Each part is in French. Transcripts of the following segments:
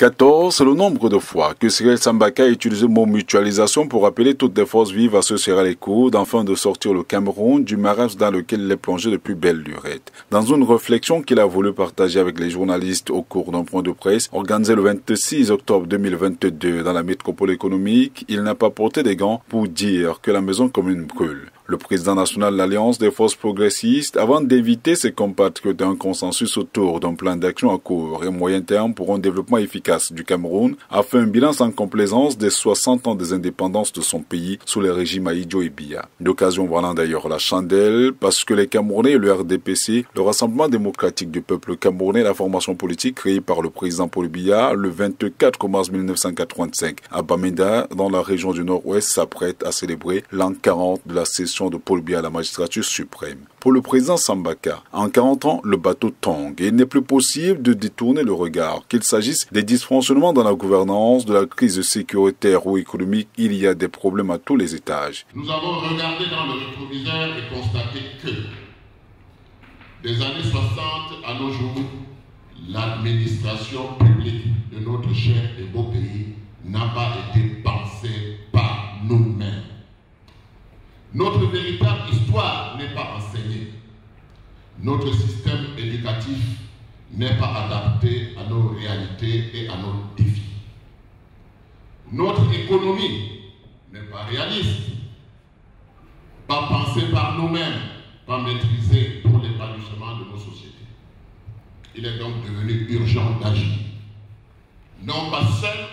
14, c'est le nombre de fois que Cyril Sambaka a utilisé le mot mutualisation pour appeler toutes les forces vives à se serrer les coudes afin de sortir le Cameroun du marasme dans lequel il est plongé depuis belle lurette. Dans une réflexion qu'il a voulu partager avec les journalistes au cours d'un point de presse organisé le 26 octobre 2022 dans la métropole économique, il n'a pas porté des gants pour dire que la maison commune brûle. Le président national de l'Alliance des forces progressistes, avant d'éviter ses compatriotes d'un consensus autour d'un plan d'action à court et moyen terme pour un développement efficace du Cameroun, a fait un bilan sans complaisance des 60 ans des indépendances de son pays sous les régimes Ahidjo et Biya. L'occasion valant d'ailleurs la chandelle parce que les Camerounais et le RDPC, le Rassemblement démocratique du peuple camerounais, la formation politique créée par le président Paul Biya le 24 mars 1985 à Bamenda, dans la région du Nord-Ouest, s'apprête à célébrer l'an 40 de la session de Paul Biya à la magistrature suprême. Pour le président Sambaka, en 40 ans, le bateau tangue et il n'est plus possible de détourner le regard. Qu'il s'agisse des dysfonctionnements dans la gouvernance, de la crise sécuritaire ou économique, il y a des problèmes à tous les étages. Nous avons regardé dans le rétroviseur et constaté que des années 60 à nos jours, l'administration publique de notre cher et beau pays n'a pas été pensée par nous-mêmes. Notre véritable histoire n'est pas enseignée. Notre système éducatif n'est pas adapté à nos réalités et à nos défis. Notre économie n'est pas réaliste, pas pensée par nous-mêmes, pas maîtrisée pour l'épanouissement de nos sociétés. Il est donc devenu urgent d'agir. Non pas seul,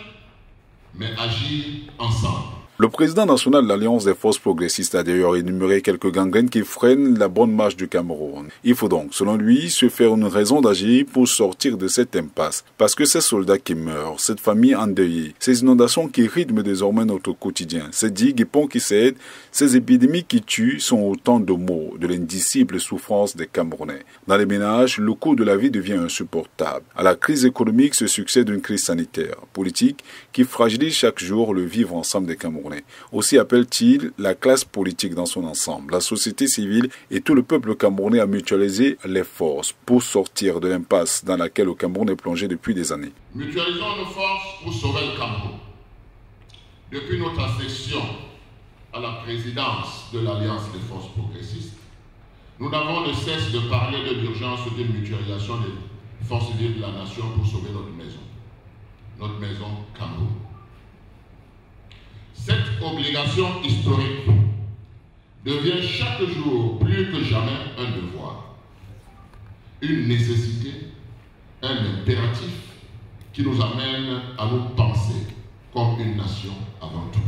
mais agir ensemble. Le président national de l'Alliance des forces progressistes a d'ailleurs énuméré quelques gangrènes qui freinent la bonne marche du Cameroun. Il faut donc, selon lui, se faire une raison d'agir pour sortir de cette impasse. Parce que ces soldats qui meurent, cette famille endeuillée, ces inondations qui rythment désormais notre quotidien, ces digues et ponts qui cèdent, ces épidémies qui tuent sont autant de maux de l'indicible souffrance des Camerounais. Dans les ménages, le coût de la vie devient insupportable. À la crise économique se succède une crise sanitaire, politique, qui fragilise chaque jour le vivre ensemble des Camerounais. Aussi appelle-t-il la classe politique dans son ensemble, la société civile et tout le peuple camerounais à mutualiser les forces pour sortir de l'impasse dans laquelle le Cameroun est plongé depuis des années. Mutualisons nos forces pour sauver le Cameroun. Depuis notre accession à la présidence de l'Alliance des forces progressistes, nous n'avons de cesse de parler de l'urgence d'une mutualisation des forces vives de la nation pour sauver notre maison Cameroun. Cette obligation historique devient chaque jour plus que jamais un devoir, une nécessité, un impératif qui nous amène à nous penser comme une nation avant tout.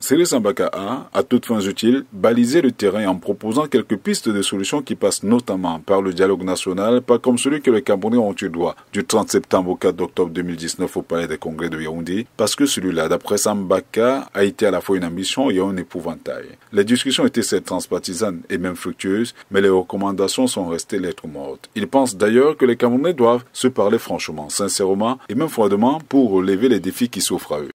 Cyril Sambaka a, à toutes fins utiles, balisé le terrain en proposant quelques pistes de solutions qui passent notamment par le dialogue national, pas comme celui que les Camerounais ont eu droit du 30 septembre au 4 octobre 2019 au Palais des Congrès de Yaoundé, parce que celui-là, d'après Sambaka, a été à la fois une ambition et un épouvantail. Les discussions étaient certes transpartisanes et même fructueuses, mais les recommandations sont restées lettres mortes. Il pense d'ailleurs que les Camerounais doivent se parler franchement, sincèrement et même froidement pour relever les défis qui s'offrent à eux.